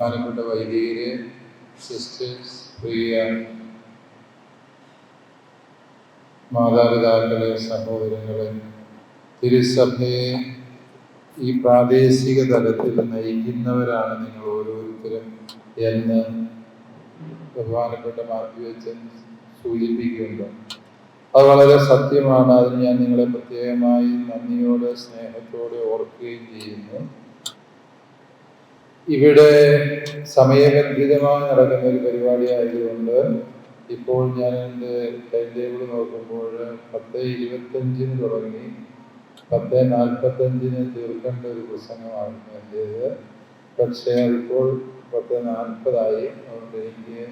ബഹുമാനപ്പെട്ട വൈദികരെ, സിസ്റ്റേഴ്സ്, പ്രിയ മാതാപിതാക്കളെ, സഹോദരങ്ങളെ, തിരുസഭയെ ഈ പ്രാദേശിക തലത്തിൽ നയിക്കുന്നവരാണ് നിങ്ങൾ ഓരോരുത്തരും എന്ന് ബഹുമാനപ്പെട്ട മാത്യുവച്ചൻ സൂചിപ്പിക്കുന്നുണ്ട്. അത് വളരെ സത്യമാണ്. അതിന് ഞാൻ നിങ്ങളെ പ്രത്യേകമായി നന്ദിയോടെ സ്നേഹത്തോടെ ഓർക്കുകയും ചെയ്യുന്നു. ഇവിടെ സമയബന്ധിതമായി നടക്കുന്ന ഒരു പരിപാടി ആയതുകൊണ്ട് ഇപ്പോൾ ഞാൻ എൻ്റെ ടൈം ടേബിൾ നോക്കുമ്പോൾ 10:25 തുടങ്ങി 10:45 തീർക്കേണ്ട ഒരു പ്രസംഗമാണ് എൻ്റേത്. പക്ഷേ അതിപ്പോൾ 10:40 അതുകൊണ്ട് എനിക്ക്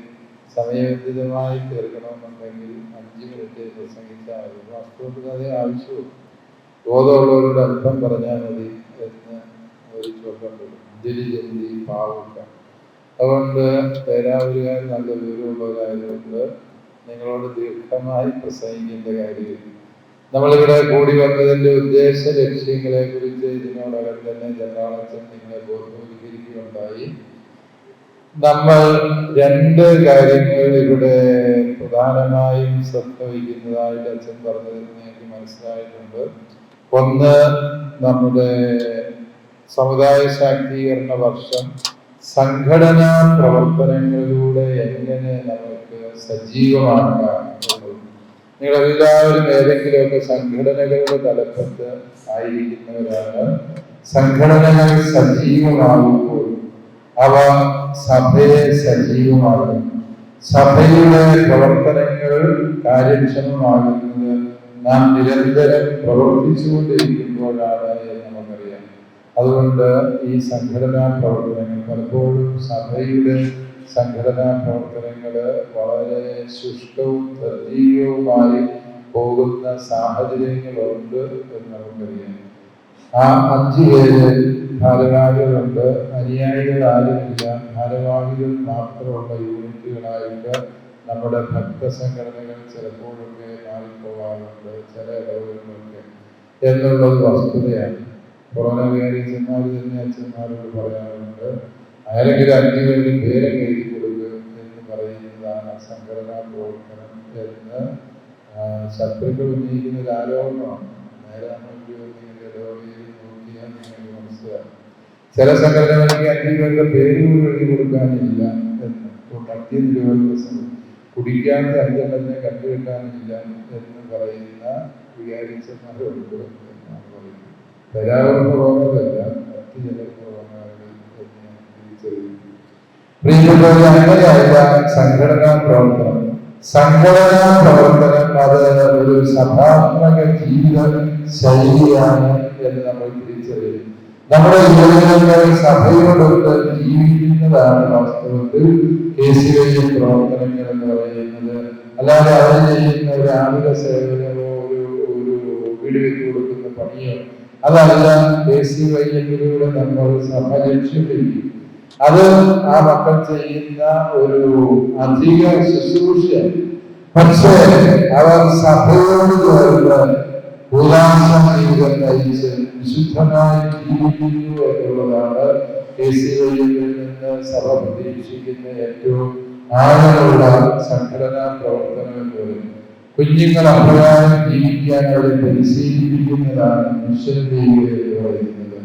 സമയബന്ധിതമായി തീർക്കണമെന്നുണ്ടെങ്കിൽ 5 മിനിറ്റ് പ്രസംഗിച്ചാൽ മതി. വാസ്തവത്തിൽ അതേ ആവശ്യവും ബോധമുള്ളവരോട് അല്പം പറഞ്ഞാൽ മതി എന്ന് ഒരു ചൊല്ലുണ്ട്, ജലി പാവുക. അതുകൊണ്ട് പേരാവൂരുകാർ നല്ല വിവരമുള്ളവരായതുകൊണ്ട് നിങ്ങളോട് ദീർഘമായി പ്രസംഗിക്കേണ്ട കാര്യമില്ല. നമ്മളിവിടെ കൂടി വന്നതിൻ്റെ ഉദ്ദേശ ലക്ഷ്യങ്ങളെ കുറിച്ച് ഇതിനോടകം തന്നെ ജനറാളച്ചൻ നിങ്ങളെ ബോധവൽക്കരിക്കുകയുണ്ടായി. നമ്മൾ 2 കാര്യങ്ങൾ ഇവിടെ പ്രധാനമായും ശ്രദ്ധ വയ്ക്കുന്നതായിട്ട് അച്ഛൻ പറഞ്ഞതിൽ എനിക്ക് മനസ്സിലായിട്ടുണ്ട്. ഒന്ന്, നമ്മുടെ സമുദായ ശാക്തീകരണ വർഷം സംഘടനാ പ്രവർത്തനങ്ങളിലൂടെ എങ്ങനെ നമുക്ക് സജീവമാക്കാം. നിങ്ങളെല്ലാവരും ഏതെങ്കിലുമൊക്കെ സംഘടനകളുടെ തലപ്പത്ത് ആയിരിക്കുന്നവരാണ്. സംഘടനകൾ സജീവമാകുമ്പോൾ അവ സഭയെ സജീവമാകും. സഭയുടെ പ്രവർത്തനങ്ങൾ കാര്യക്ഷമമാകുന്നത് നാം നിരന്തരം പ്രവർത്തിച്ചുകൊണ്ടിരിക്കുമ്പോഴാണ് എന്ന് നമുക്കറിയാം. അതുകൊണ്ട് ഈ സംഘടനാ പ്രവർത്തനങ്ങൾ പലപ്പോഴും സഭയുടെ സംഘടനാ പ്രവർത്തനങ്ങൾ വളരെ ശുഷ്കവും നിർജീവവുമായി പോകുന്ന സാഹചര്യങ്ങളുണ്ട് എന്ന് നമുക്കറിയാം. ആ 5 പേര് ഭാരവാഹികളുണ്ട്. അനുയായികൾ ആരുമില്ല. ഭാരവാഹികൾ മാത്രമുള്ള യൂണിറ്റുകളായിട്ട് നമ്മുടെ ഭക്തസംഘടനകൾ ചിലപ്പോഴൊക്കെ മാറിപ്പോകാറുണ്ട്, ചില ഇടവുകളിലൊക്കെ എന്നുള്ളത് വസ്തുതയാണ്. കൊറോണ കയറി ചെന്നാൽ തന്നെ അച്ഛന്മാരോട് പറയാറുണ്ട്, ആരെങ്കിലും 5 പേര് പേരും എഴുതി കൊടുക്കുക എന്ന് പറയുന്നതാണ് സംഘടനാ പ്രവർത്തനം എന്ന് ശത്രുക്കൾ ഉന്നയിക്കുന്ന ഒരു ആരോപണമാണ്. നേരെ നമ്മൾ നോക്കിയാൽ നിങ്ങൾക്ക് മനസ്സിലാവും. ചില സംഘടനകൾക്ക് 5 പേരുടെ പേര് എഴുതി കൊടുക്കാനില്ല എന്ന്, മദ്യനിരോധന കുടിക്കാത്ത 5 എണ്ണത്തിനെ കണ്ടുകിട്ടാനില്ല എന്ന് പറയുന്ന വികാരിച്ചന്മാരുണ്ട് എന്നാണ് പറയുന്നത്. തരാവുന്ന റോഗമല്ല, മറ്റ് ചില റോഗങ്ങളിൽ തിരിച്ചറിയുന്നു. അങ്ങനെയല്ല സംഘടനാ പ്രവർത്തനം. സംഘടനാ പ്രവർത്തനം അത് ഒരു സഭാത്മക ജീവിത ശൈലിയാണ് എന്ന് നമ്മൾ തിരിച്ചറിയുന്നു. നമ്മുടെ യുവജനങ്ങൾ സഭയോടൊത്ത് ജീവിക്കുന്നതാണ് വാസ്തവത്തിൽ KCY പ്രവർത്തനങ്ങൾ എന്ന് പറയുന്നത്. അല്ലാതെ അവർ ചെയ്യുന്ന ഒരു ആതുര സേവനമോ ഒരു വീട് വെച്ച് കൊടുക്കുന്ന പണിയോ അതല്ല KCYയിലൂടെ നമ്മൾ സഭ ലക്ഷ്യമില്ല. അത് ആ മക്കൾ ചെയ്യുന്ന ഒരു അധിക ശുശ്രൂഷ. പക്ഷേ അവർ സഭയോട് ചേർന്ന് ഉദാസ ജീവിതം നയിച്ച് വിശുദ്ധമായി ജീവിക്കുന്നു എന്നുള്ളതാണ് KCYയിൽ നിന്ന് സഭ പ്രതീക്ഷിക്കുന്ന ഏറ്റവും ആഴമുള്ള സംഘടനാ പ്രവർത്തനം എന്ന് പറയുന്നത്. കുഞ്ഞുങ്ങൾ അപ്രകാരം ജീവിക്കാൻ അവരെ പരിശീലിപ്പിക്കുന്നതാണ് മിഷൻ എന്ന് പറയുന്നത്.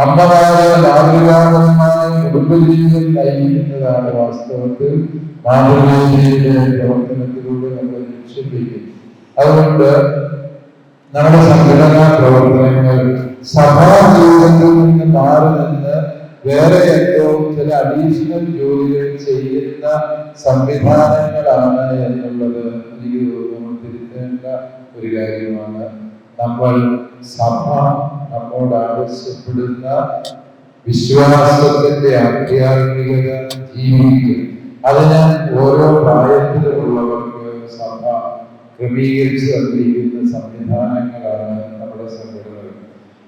അമ്മമാരെ മാതൃകാപരമായ കുടുംബജീവിതം നയിക്കുന്നതാണ് വാസ്തവത്തിൽ മാതൃകായുടെ പ്രവർത്തനത്തിലൂടെ നമ്മൾ ലക്ഷ്യപ്പിക്കും. അതുകൊണ്ട് നമ്മുടെ സംഘടനാ പ്രവർത്തനങ്ങൾ സഭാ ജീവിതത്തിൽ നിന്ന് മാറി നിന്ന് വേറെ ഏറ്റവും ചില അഡീഷണൽ ജോലികൾ ചെയ്യുന്ന സംവിധാനങ്ങളാണ് എന്നുള്ളത് എനിക്ക് നമ്മൾ തിരുത്തേണ്ട ഒരു കാര്യമാണ്. നമ്മൾ സഭ നമ്മോട് ആവശ്യപ്പെടുന്ന വിശ്വാസത്തിന്റെ ആധ്യാത്മികത ജീവിക്കും. അതിന് ഓരോ പ്രായത്തിലുള്ളവർക്ക് സഭ ക്രമീകരിച്ച് തന്നിരിക്കുന്ന സംവിധാനങ്ങളാണ് നമ്മുടെ സംഘടനകൾ.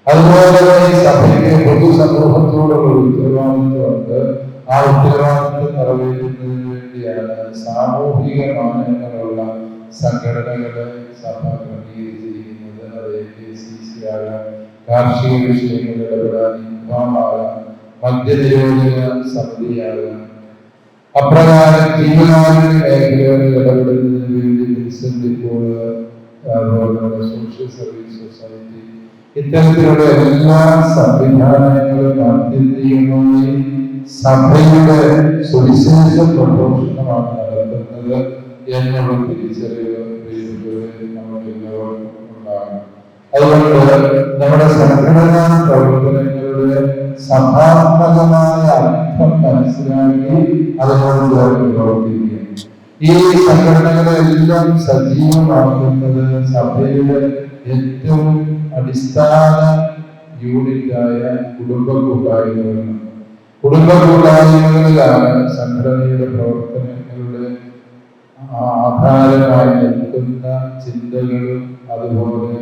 അതുപോലെ ഈ സഭയ്ക്ക് പൊതുസമൂഹത്തോടുള്ള ഉത്തരവാദിത്വമുണ്ട്. ആ ഉത്തരവാദിത്വം നിറവേറ്റുന്നതിന് വേണ്ടിയാണ് സാമൂഹിക മാനങ്ങളുള്ള സംഘടനകളെ സഭ ക്രമീകരിച്ചിരിക്കുന്നത്. അത് AKCC ആകാം, കാർഷിക വിഷയങ്ങളിൽ ഇടപെടാൻ ഇൻഫാമാകാം, മദ്യനിരോധന സമിതിയാകാം. അപ്രകാരം ജീവകാരുണ്യ മേഖലകളിൽ ഇടപെടുന്നതിന് വേണ്ടി വിൻസെന്റ് ഇപ്പോൾ അതുപോലെ സോഷ്യൽ സർവീസ് സൊസൈറ്റി ഇത്തരത്തിലുള്ള എല്ലാ സംവിധാനങ്ങളും ആത്യന്തികമായി സഭയുടെ സുവിശേഷ പ്രഘോഷണമാണ് നടത്തുന്നത് എന്നുള്ള തിരിച്ചറിവ് നമുക്കെല്ലാവർക്കും ഉണ്ടാകണം. അതുകൊണ്ട് നമ്മുടെ സംഘടനാ പ്രവർത്തനങ്ങളുടെ സഭാത്മകമായ അർത്ഥം മനസ്സിലാക്കി അതിനോട് ചേർന്ന് പ്രവർത്തിക്കുക. ഈ സംഘടനകളെല്ലാം സജീവമാക്കുന്നത് സഭയുടെ ഏറ്റവും അടിസ്ഥാന യൂണിറ്റായ കുടുംബ കൂട്ടായ്മകളാണ്. കുടുംബ കൂട്ടായ്മകളിലാണ് സംഘടനയുടെ പ്രവർത്തനങ്ങളുടെ ആധാരമായി നിൽക്കുന്ന ചിന്തകളും അതുപോലെ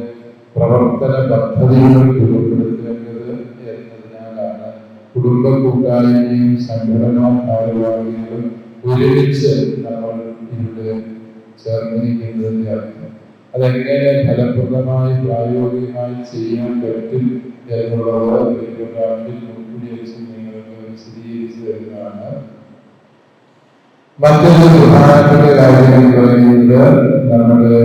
പ്രവർത്തന പദ്ധതികളും രൂപപ്പെടുത്തേണ്ടത് എന്നതിനാലാണ് കുടുംബ കൂട്ടായ്മയും സംഘടനാ ഭാരവാഹികളും ഒരുമിച്ച് നമ്മൾ ഇവിടെ ചേർന്നിരിക്കുന്നതിന്റെ അർത്ഥം. അതെങ്ങനെ ഫലപ്രദമായി പ്രായോഗികമായി ചെയ്യാൻ പറ്റും എന്നുള്ളത് നിങ്ങൾക്ക് വിശദീകരിച്ചു തരുന്നതാണ്. മറ്റൊരു പ്രധാനപ്പെട്ട കാര്യം എന്ന് പറയുന്നത് നമ്മുടെ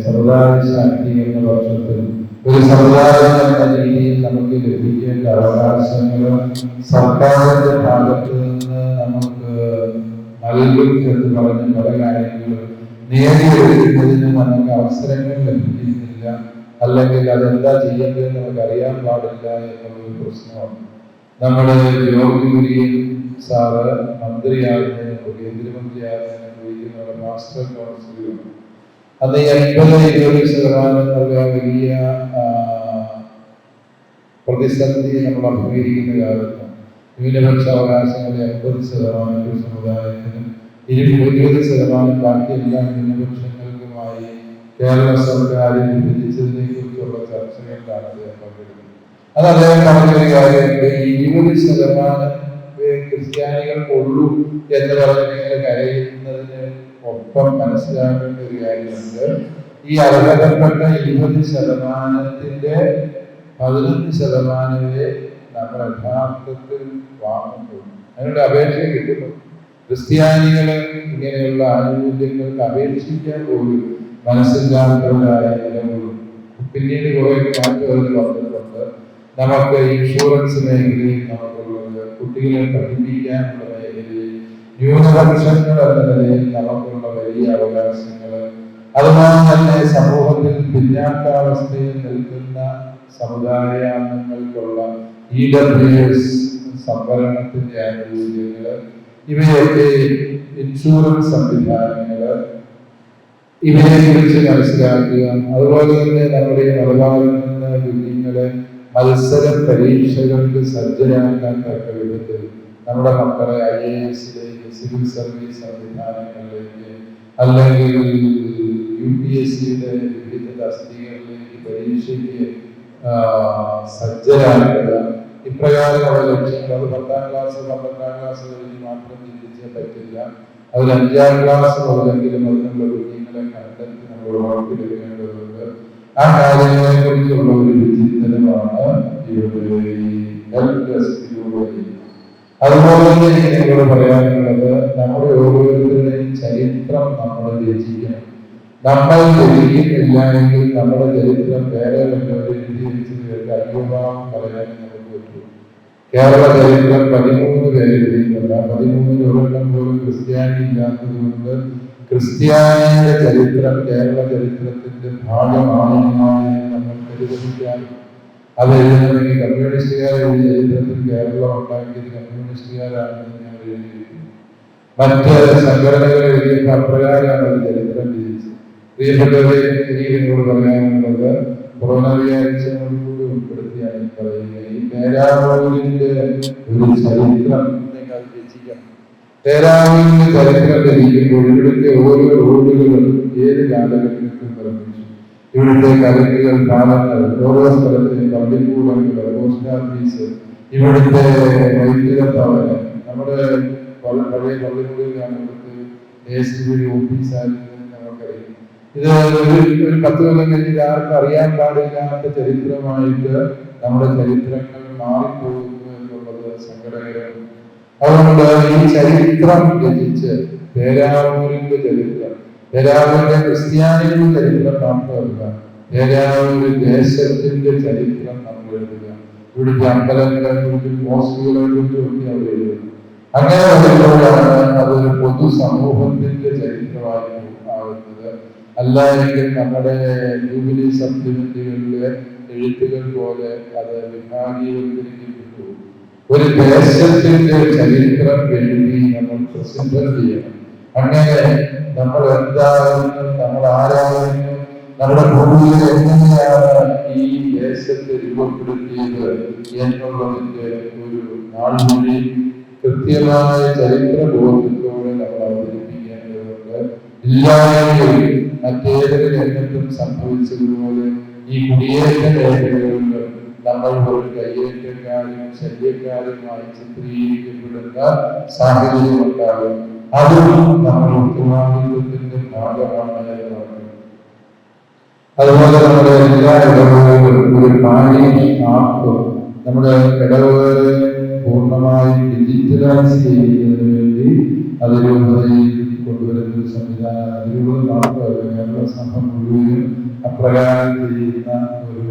സമുദായ ശാക്തീകരണ വർഷത്തിൽ ഒരു സമുദായം എന്ന രീതിയിൽ നമുക്ക് ലഭിക്കേണ്ട അവകാശങ്ങൾ സർക്കാരിന്റെ ഭാഗത്ത് നിന്ന് നമുക്ക് നൽകും എന്ന് പറഞ്ഞ പല കാര്യങ്ങളും നേടിയെടുക്കുന്നതിന് നമുക്ക് അവസരങ്ങൾ ലഭിക്കുന്നില്ല, അല്ലെങ്കിൽ അതെന്താ ചെയ്യേണ്ടതെന്ന് നമുക്ക് അറിയാൻ പാടില്ല എന്നുള്ളൊരു പ്രശ്നമാണ്. നമ്മുടെ ജോർജ് കുര്യൻ സാറ് മന്ത്രിയാകുന്നതിന് കേന്ദ്രമന്ത്രിയാകുന്നതിന് മാസ്റ്റർ കൗൺസിലുണ്ട്. അന്ന് 80-20% എന്നുള്ള വലിയ പ്രതിസന്ധി നമ്മൾ അഭിമുഖീകരിക്കുന്ന കാലത്ത് ന്യൂനപക്ഷ അവകാശങ്ങളുടെ 80% സമുദായത്തിനും 20% ബാക്കി എല്ലാ ന്യൂനപക്ഷങ്ങൾക്കുമായി കേരള സർക്കാർ വിഭജിച്ചതിനെ കുറിച്ചുള്ള ചർച്ചകളിലാണ് അദ്ദേഹം പങ്കെടുക്കുന്നത്. അത് അദ്ദേഹം പറഞ്ഞൊരു കാര്യമുണ്ട്, 20% ക്രിസ്ത്യാനികൾക്കുള്ളൂ എന്ന് പറഞ്ഞ് നിങ്ങൾ കരയുന്നതിന് ഒപ്പം മനസ്സിലാക്കേണ്ട ഒരു കാര്യമുണ്ട്. ഈ അർഹതപ്പെട്ട 20%-ന്റെ 11% നമ്മൾ യഥാർത്ഥത്തിൽ വാങ്ങുന്നുള്ളൂ. അതിനുള്ള അപേക്ഷ കിട്ടുന്നു. ക്രിസ്ത്യാനികള് ഇങ്ങനെയുള്ള ആനുകൂല്യങ്ങൾക്ക് അപേക്ഷിക്കാൻ പോലും മനസ്സില്ലാത്തവരായ നിലകൊള്ളും. പിന്നീട് കുറെ മാറ്റങ്ങൾ വന്നിട്ടുണ്ട്. നമുക്ക് ഇൻഷുറൻസ് മേഖലയിൽ നമുക്കുള്ളത്, കുട്ടികളെ പഠിപ്പിക്കാനുള്ള മേഖലയിൽ, ന്യൂനപക്ഷങ്ങൾ എന്ന നിലയിൽ നമുക്കുള്ള വലിയ അവകാശങ്ങൾ, അതുപോലെ തന്നെ സമൂഹത്തിൽ പിന്നാക്കാവസ്ഥയിൽ നിൽക്കുന്ന സമുദായാംഗങ്ങൾക്കുള്ള EWS സംവരണത്തിന്റെ ആനുകൂല്യങ്ങൾ, ഇവയൊക്കെ ഇൻഷുറൻസ് സംവിധാനങ്ങൾ, ഇവയെ കുറിച്ച് മനസ്സിലാക്കുക. അതുപോലെ തന്നെ നമ്മുടെ മലബാറിൽ നിന്ന് കുഞ്ഞുങ്ങളെ മത്സര പരീക്ഷകൾക്ക് സജ്ജരാക്കാൻ തക്ക വിധത്തിൽ നമ്മുടെ മക്കളെ IAS-ലേക്ക്, സിവിൽ സർവീസ് സംവിധാനങ്ങളിലേക്ക്, അല്ലെങ്കിൽ UPSC-യുടെ വിവിധ തസ്തികകളിലേക്ക് പരീക്ഷയ്ക്ക് സജ്ജരാക്കുക. ഇപ്രകാരമുള്ള ലക്ഷ്യങ്ങൾ അത് 10ാം ക്ലാസ് 12ാം ക്ലാസ് കഴിഞ്ഞ് മാത്രം ചിന്തിച്ചാൽ പറ്റില്ല. അതിൽ 5ാം ക്ലാസ് മുതലെങ്കിലും അതിനുള്ള കുഞ്ഞുങ്ങളെ കണ്ടെത്തി നമ്മൾ ഉറപ്പിലെടുക്കേണ്ടതുണ്ട്. ആ കാര്യങ്ങളെ കുറിച്ചുള്ള ഒരു വിചിന്തനമാണ് അതുപോലെ തന്നെ എന്നോട് പറയാനുള്ളത്, നമ്മുടെ ഓരോരുത്തരുടെയും ചരിത്രം നമ്മൾ രചിക്കണം. നമ്മൾ ജനിക്കുന്നില്ല എങ്കിൽ നമ്മുടെ ചരിത്രം വേറെ വല്ലവരും എഴുതി വെച്ചത് അയ്യോഭാവം പറയാനും നമുക്ക് പറ്റും. കേരള ചരിത്രം 13 പേര് എഴുതിയിട്ടുണ്ട്. 13 പോലും ക്രിസ്ത്യാനി ഇല്ലാത്തത് കൊണ്ട് ക്രിസ്ത്യാനിയുടെ ചരിത്രം കേരള ചരിത്രത്തിന്റെ ഭാഗമാണെന്നാണ് നമ്മൾ കരുതിക്കാറ്. അത് എഴുതണമെങ്കിൽ കമ്മ്യൂണിസ്റ്റുകാർ എഴുതിയ ചരിത്രത്തിൽ കേരളം ഉണ്ടാക്കിയത് കമ്മ്യൂണിസ്റ്റുകാരാണെന്ന് ഞാൻ എഴുതിയിരിക്കുന്നു. മറ്റ് സംഘടനകൾ എഴുതിയപ്പോൾ അപ്രകാരമാണ് അത് ചരിത്രം വിധിച്ചത്. പ്രിയപ്പെട്ടവരെ, എനിക്കിനോട് പറയാനുള്ളത് കൊറോണ വ്യാഴാഴ്ചയോടുകൂടി ഉൾപ്പെടുത്തിയാണ് പറയുന്നത്. ഈ പേരാവൂരിന്റെ ഒരു ചരിത്രം നിങ്ങൾ രചിക്കണം. പേരാവൂരിന്റെ ചരിത്രം രചിക്കുമ്പോൾ ഇവിടുത്തെ ഓരോ റോഡുകളും ഏത് കാലഘട്ടത്തിൽ നിർമ്മിച്ചു, ഇവിടുത്തെ കലക്കുകൾ, പാലങ്ങൾ, ഓരോ സ്ഥലത്തെയും പള്ളിക്കൂടങ്ങൾ, പോസ്റ്റ് ഓഫീസ്, ഇവിടുത്തെ വൈദ്യുത ഭവനം, നമ്മുടെ പഴയ പള്ളിക്കൂടിലാണ് ഇവിടുത്തെ ACB ഓഫീസായിരുന്നു നമുക്കറിയാം. ഇത് ഒരു 10 കൊല്ലം കഴിഞ്ഞിട്ട് ആർക്കും അറിയാൻ പാടില്ലാത്ത ചരിത്രമായിട്ട് നമ്മുടെ ചരിത്രങ്ങൾ മാറിപ്പോകുന്നു എന്നുള്ളത് സങ്കടം. സങ്കടകരം. അതുകൊണ്ട് ഈ ചരിത്രം രചിച്ച് പേരാവൂരിന്റെ ചരിത്രം, പേരാവൂരിന്റെ ക്രിസ്ത്യാനികളുടെ ചരിത്രം മാത്രമല്ല, പേരാവൂർ ദേശത്തിന്റെ ചരിത്രം നമ്മൾ എഴുതുക. ഇവിടുത്തെ അമ്പലങ്ങളെ കുറിച്ചും മോസ്കുകളെ കുറിച്ചും ഒക്കെ അവർ എഴുതുന്നു. അങ്ങനെ വരുമ്പോഴാണ് അതൊരു പൊതു സമൂഹത്തിന്റെ ചരിത്രമായി ആകുന്നത്. അല്ല എങ്കിൽ നമ്മുടെ ജൂബിലി സപ്ലിമെന്റുകളിലെ എഴുത്തുകൾ പോലെ അത് വിഭാഗീകരിക്കപ്പെട്ടു. ഒരു ദേശത്തിന്റെ ചരിത്രം എഴുതി നമ്മൾ പ്രസിദ്ധം ചെയ്യണം. അങ്ങനെ നമ്മൾ എന്താകുന്നു, നമ്മൾ ആരാകുന്നു, നമ്മുടെ ഭൂമിയിൽ എങ്ങനെയാണ് ഈ ദേശത്തെ രൂപപ്പെടുത്തിയത് എന്നുള്ളതിന്റെ ഒരു നാൾവഴി കൃത്യമായ ചരിത്ര ബോധത്തോടെ നമ്മൾ അവതരിപ്പിക്കേണ്ടതുണ്ട്. ഇല്ലായെങ്കിൽ മറ്റേതൊരു രംഗത്തും സംഭവിച്ചതുപോലെ ഈ കുടിയേറ്റ മേഖലകളിൽ നമ്മൾ ഒരു കയ്യേറ്റക്കാരും ശല്യക്കാരുമായി ചിത്രീകരിക്കപ്പെടുന്ന സാഹചര്യം ഉണ്ടാകും. അതും നമ്മൾ ഉത്തരവാദിത്വത്തിന്റെ ഭാഗമാണ് എന്ന് പറഞ്ഞു. അതുപോലെ നമ്മുടെ എല്ലാ ഇടവുകളും ഒരു പാനീയ ആപ്പ് നമ്മുടെ ഇടവുകളെ പൂർണ്ണമായും ഡിജിറ്റലൈസ് ചെയ്യുന്നതിന് വേണ്ടി അതിരൂപതയിൽ കൊണ്ടുവരുന്ന ഒരു സംവിധാനം. അതിരൂപത മാത്രമല്ല, കേരള സഭ മുഴുവനും അപ്രകാരം ചെയ്യുന്ന ഒരു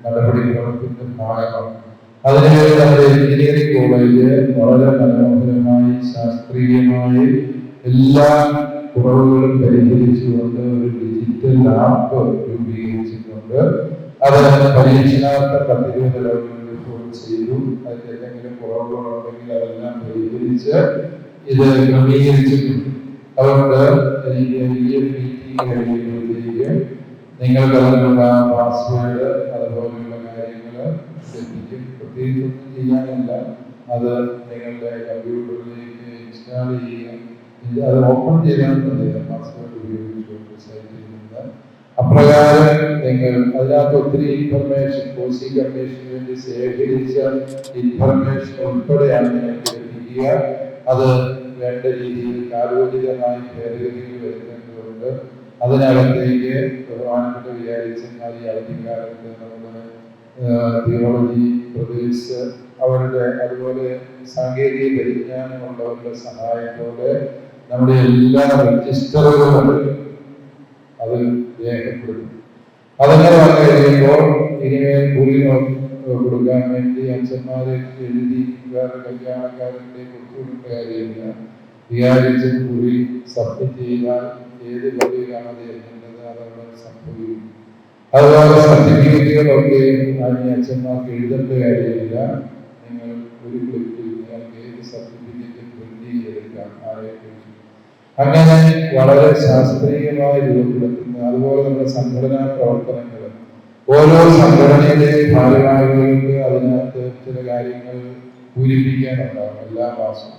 നടപടിക്രമത്തിന്റെ ഭാഗമാണ്. അതിനുവേണ്ടി നമ്മുടെ എഞ്ചിനീയറിംഗ് കോളേജ് വളരെ മനോഹരമായി ശാസ്ത്രീയമായി എല്ലാ കുറവുകളും പരിഹരിച്ചുകൊണ്ട് ഒരു ഡിജിറ്റൽ ആപ്പ് രൂപീകരിച്ചിട്ടുണ്ട്. അത് പരീക്ഷണാർത്ഥ പദ്ധതിയുടെ റിപ്പോർട്ട് ചെയ്തു. അതിൽ എന്തെങ്കിലും കുറവുകളുണ്ടെങ്കിൽ അതെല്ലാം പരിഹരിച്ച് ഇത് ക്രമീകരിച്ചിട്ടുണ്ട്. അതുകൊണ്ട് ഈ മീറ്റിംഗ് കഴിയുമ്പോഴത്തേക്ക് നിങ്ങൾക്ക് അതിനുള്ള പാസ്വേഡ് അതുപോലെയുള്ള കാര്യങ്ങൾ ലഭിക്കും. പ്രത്യേകിച്ചൊന്നും ചെയ്യാനില്ല, അത് നിങ്ങളുടെ കമ്പ്യൂട്ടറിലേക്ക് ഇൻസ്റ്റാൾ ചെയ്യുക. അത് ഓപ്പൺ ചെയ്താൽ മതി, പാസ്വേഡ് ഉപയോഗിച്ചുകൊണ്ട് സൈറ്റിൽ നിന്ന്. അപ്രകാരം നിങ്ങൾ അതിനകത്ത് ഒത്തിരി ഇൻഫർമേഷൻ, കോസി കമ്മീഷന് വേണ്ടി ശേഖരിച്ച ഇൻഫർമേഷൻ ഉൾപ്പെടെയാണ് നിങ്ങൾക്ക് ലഭിക്കുക. അത് വേണ്ട രീതിയിൽ കാലോചിതമായി ഭേദഗതികൾ വരുത്തേണ്ടതുണ്ട്. അതിനകത്തേക്ക് ബഹുമാനപ്പെട്ട വിചാരിച്ചന്മാർ ഈ അവധിക്കാലത്ത് നമ്മുടെ തിയോളജി പ്രദേശ് അവരുടെ അതുപോലെ സാങ്കേതിക പരിജ്ഞാനമുള്ളവരുടെ സഹായത്തോടെ നമ്മുടെ എല്ലാ രജിസ്റ്ററുകളും അത് രേഖപ്പെടുത്തും. അതങ്ങനെ വന്നു കഴിയുമ്പോൾ ഇനിമേൽ കുറി കൊടുക്കാൻ വേണ്ടി അച്ഛന്മാരെ എഴുതി വേറെ കല്യാണക്കാരൻ്റെ കൊടുത്തുകൊടുത്ത കാര്യമില്ല. വിചാരിച്ച് കുറി സബ്മിറ്റ് ചെയ്താൽ ഏത് പള്ളിയിലാണ് അത് എഴുതേണ്ടത് അതവിടെ സംഭവിക്കും. അതുപോലെ സർട്ടിഫിക്കറ്റുകളൊക്കെ ഈ അച്ഛന്മാർക്ക് എഴുതേണ്ട കാര്യമില്ല. നിങ്ങൾ ഒരു ക്ലിക്കിൽ നിങ്ങൾക്ക് ഏത് സർട്ടിഫിക്കറ്റ് പ്രിന്റ് ചെയ്തെടുക്കാം ആരെക്കുറിച്ച്. അങ്ങനെ വളരെ ശാസ്ത്രീയമായി രൂപപ്പെടുത്തുന്ന അതുപോലെ നമ്മുടെ സംഘടനാ പ്രവർത്തനങ്ങൾ ഓരോ സംഘടനയിലെയും ഭാരവാഹികൾക്ക് അതിനകത്ത് ചില കാര്യങ്ങൾ പൂരിപ്പിക്കാനുണ്ടാകും. എല്ലാ മാസവും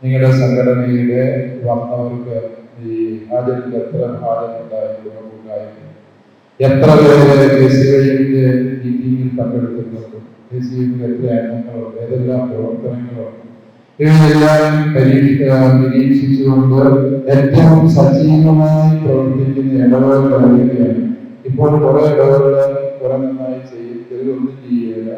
നിങ്ങളുടെ സംഘടനയുടെ വന്നവർക്ക് ഈ ഹാജറിൽ എത്ര ഹാജരുണ്ടായിരുന്നു, എത്ര പേര് KCYയുടെ മീറ്റിംഗിൽ പങ്കെടുക്കുന്നുണ്ട്, KCYയിൽ എത്ര അംഗങ്ങളുണ്ട്, ഏതെല്ലാം പ്രവർത്തനങ്ങളുണ്ട്, ഇവയെല്ലാം നിരീക്ഷിച്ചുകൊണ്ട് ഏറ്റവും സജീവമായി പ്രവർത്തിക്കുന്ന ഇടവേള കഴിയുകയാണ്. ഇപ്പോൾ കുറെ ഇടവേള കുറെ നന്നായി ചെയ്യും, ചിലരൊന്നും ചെയ്യുകയില്ല.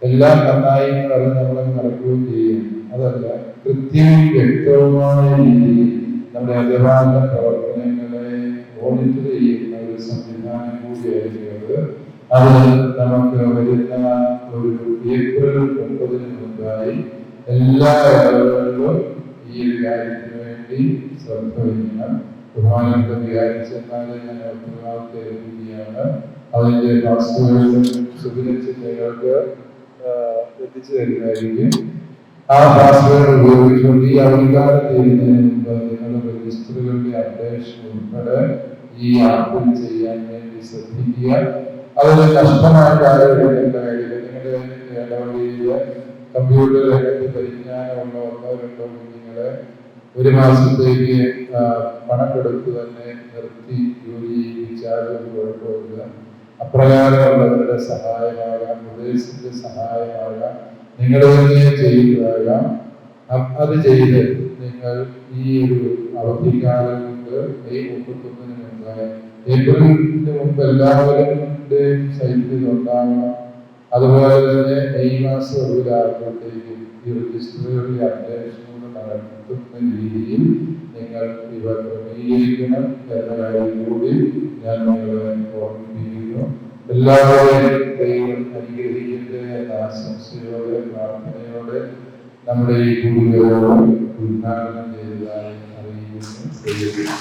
എല്ലാം നന്നായി അത് നമ്മൾ നടക്കുകയും ചെയ്യും. അതല്ല, കൃത്യവും വ്യക്തവുമായ രീതിയിൽ നമ്മുടെ അധ്യാപന പ്രവർത്തനങ്ങളെ ഓഡിറ്റ് ചെയ്യുന്ന ഒരു സംവിധാനം കൂടിയായിരുന്നത്. അത് നമുക്ക് വരുന്ന ഒരു ഏപ്രിൽ 9 മുമ്പായി എല്ലാ ഇടവേളകളിലും ഈ ഒരു കാര്യത്തിന് വേണ്ടി ശ്രദ്ധ വയ്ക്കണം. ബഹുമാനപ്പെട്ട വിചാരിച്ചെന്നാല് ഞാൻ ഉത്തരവാദിത്വം ഏൽപ്പിക്കുകയാണ്. അതിന്റെ പാസ്വേഡും സുരക്ഷിതങ്ങൾക്ക് എത്തിച്ചു തരുന്നതായിരിക്കും. ആ പാസ്വേഡ് ഉപയോഗിച്ചുകൊണ്ട് ഈ അവധിക്കാലം ചെയ്യുന്നതിന് മുമ്പ് നിങ്ങളുടെ രജിസ്റ്ററുകളുടെ അപ്ഡേഷൻ ഉൾപ്പെടെ ഈ ആപ്പിൽ ചെയ്യാൻ വേണ്ടി ശ്രദ്ധിക്കുക. അതിന് നഷ്ടമായിട്ട് ആരോഗ്യേണ്ട കാര്യമില്ല. നിങ്ങളുടെ ഇടവഴിയിൽ കമ്പ്യൂട്ടർ രംഗത്ത് പരിജ്ഞാനമുള്ള 1-2 കുഞ്ഞുങ്ങളെ ഒരു മാസത്തേക്ക് പണം കൊടുത്ത് തന്നെ നിർത്തി ജോലി ചെയ്യിച്ചാൽ ഒരു കുഴപ്പമില്ല. അപ്രകാരമുള്ളവരുടെ സഹായമാകാം, പ്രദേശത്തിന്റെ സഹായമാകാം, നിങ്ങൾ തന്നെ ചെയ്യുന്നതാകാം. അത് ചെയ്ത് നിങ്ങൾ ഈ ഒരു അവധിക്കാലം കൊണ്ട് മെയ് 31 മുമ്പായി ഏപ്രിലിന് മുമ്പ് എല്ലാവരുടെയും സൈറ്റിൽ ഉണ്ടാകണം. അതുപോലെ തന്നെ മെയ് മാസം ഒടുവിലാകുമ്പോഴത്തേക്കും ഈ രജിസ്റ്ററുകളുടെ അന്വേഷണങ്ങൾ നടത്തുന്ന രീതിയിൽ നിങ്ങൾ ഇവ ക്രമീകരിക്കണം എന്ന കാര്യം കൂടി ഞാൻ നിങ്ങളെ ഓർമ്മിപ്പിക്കുന്നു. എല്ലാവരെയും ദൈവം അനുഗ്രഹിക്കട്ടെ എന്ന ആശംസയോടെ പ്രാർത്ഥനയോടെ നമ്മുടെ ഈ കൂടിയോട് ഉദ്ഘാടനം ചെയ്തതായി അറിയിക്കുന്നു.